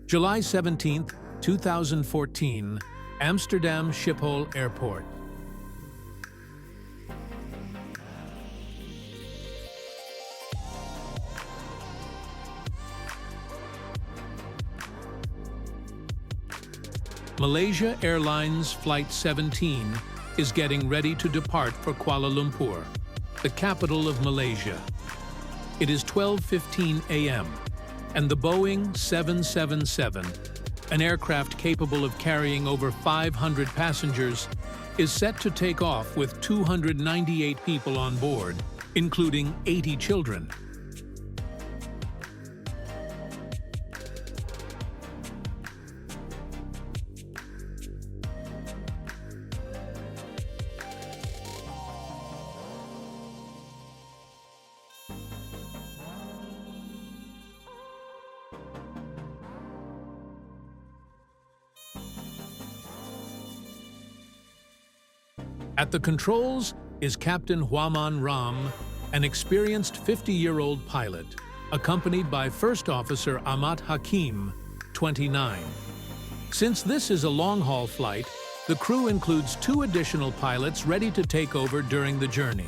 July 17, 2014, Amsterdam Schiphol Airport. Malaysia Airlines Flight 17 is getting ready to depart for Kuala Lumpur, the capital of Malaysia. It is 12:15 a.m. and the Boeing 777, an aircraft capable of carrying over 500 passengers, is set to take off with 298 people on board, including 80 children. At the controls is Captain Huaman Ram, an experienced 50-year-old pilot, accompanied by First Officer Ahmad Hakim, 29. Since this is a long-haul flight, the crew includes 2 additional pilots ready to take over during the journey.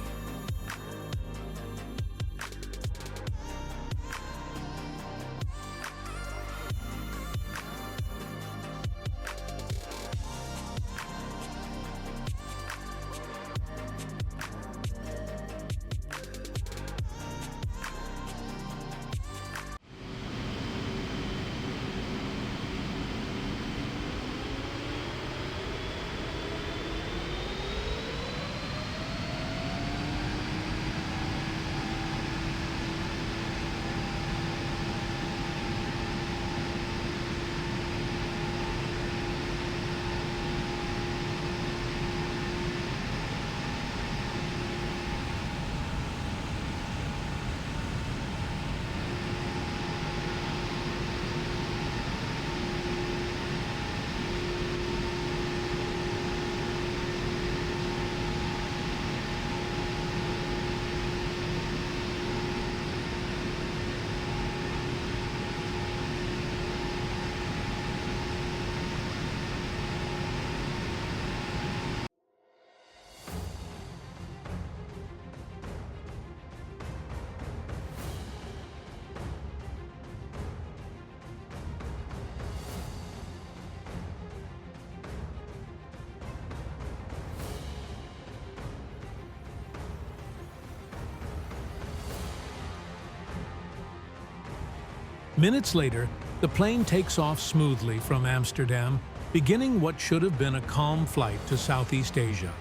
Minutes later, the plane takes off smoothly from Amsterdam, beginning what should have been a calm flight to Southeast Asia.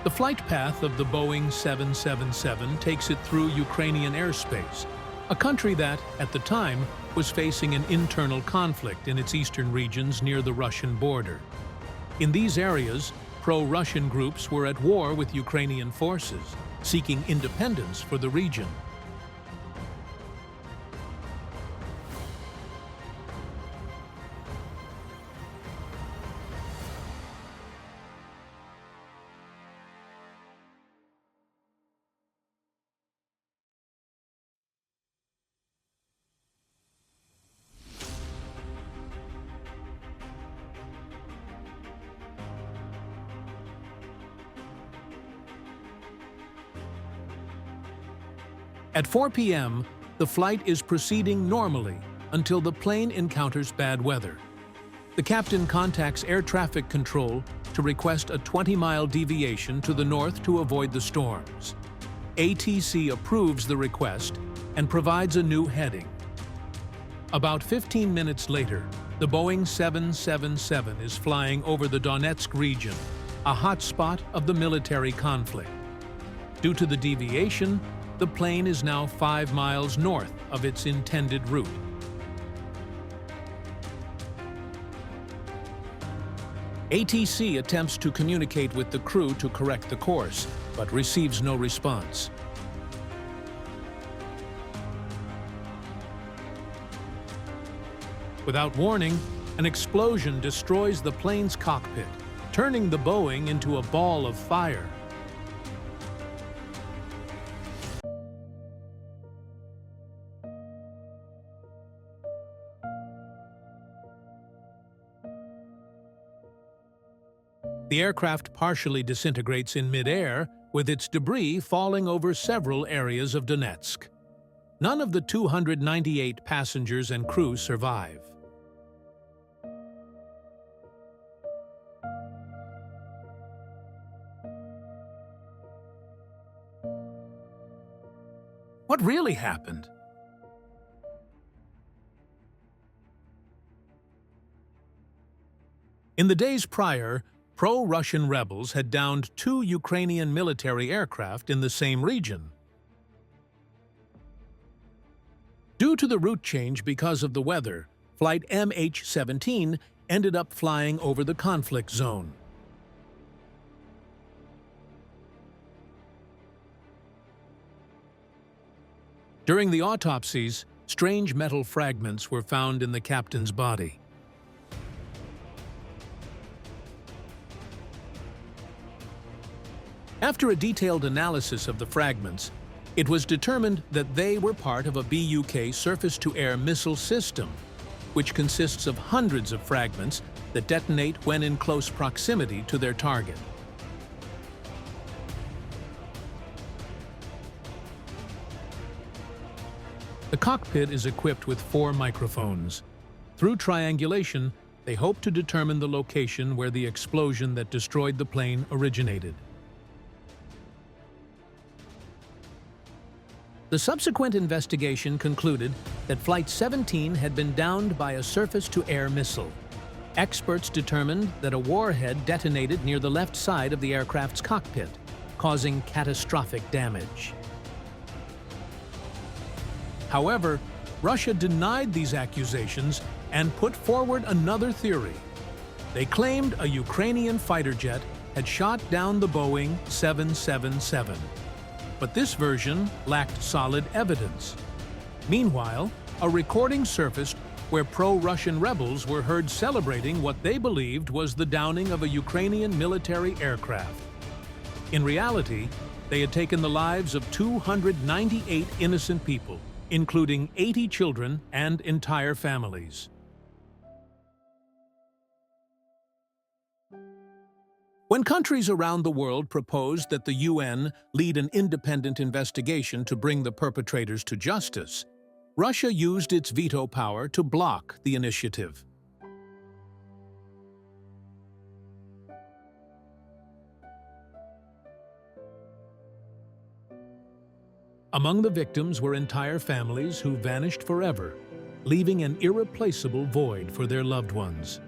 The flight path of the Boeing 777 takes it through Ukrainian airspace, a country that, at the time, was facing an internal conflict in its eastern regions near the Russian border. In these areas, pro-Russian groups were at war with Ukrainian forces, seeking independence for the region. At 4 p.m., the flight is proceeding normally until the plane encounters bad weather. The captain contacts air traffic control to request a 20-mile deviation to the north to avoid the storms. ATC approves the request and provides a new heading. About 15 minutes later, the Boeing 777 is flying over the Donetsk region, a hot spot of the military conflict. Due to the deviation, the plane is now 5 miles north of its intended route. ATC attempts to communicate with the crew to correct the course, but receives no response. Without warning, an explosion destroys the plane's cockpit, turning the Boeing into a ball of fire. The aircraft partially disintegrates in mid-air, with its debris falling over several areas of Donetsk. None of the 298 passengers and crew survive. What really happened? In the days prior, pro-Russian rebels had downed 2 Ukrainian military aircraft in the same region. Due to the route change because of the weather, Flight MH17 ended up flying over the conflict zone. During the autopsies, strange metal fragments were found in the captain's body. After a detailed analysis of the fragments, it was determined that they were part of a BUK surface-to-air missile system, which consists of hundreds of fragments that detonate when in close proximity to their target. The cockpit is equipped with 4 microphones. Through triangulation, they hope to determine the location where the explosion that destroyed the plane originated. The subsequent investigation concluded that Flight 17 had been downed by a surface-to-air missile. Experts determined that a warhead detonated near the left side of the aircraft's cockpit, causing catastrophic damage. However, Russia denied these accusations and put forward another theory. They claimed a Ukrainian fighter jet had shot down the Boeing 777. But this version lacked solid evidence. Meanwhile, a recording surfaced where pro-Russian rebels were heard celebrating what they believed was the downing of a Ukrainian military aircraft. In reality, they had taken the lives of 298 innocent people, including 80 children and entire families. When countries around the world proposed that the UN lead an independent investigation to bring the perpetrators to justice, Russia used its veto power to block the initiative. Among the victims were entire families who vanished forever, leaving an irreplaceable void for their loved ones.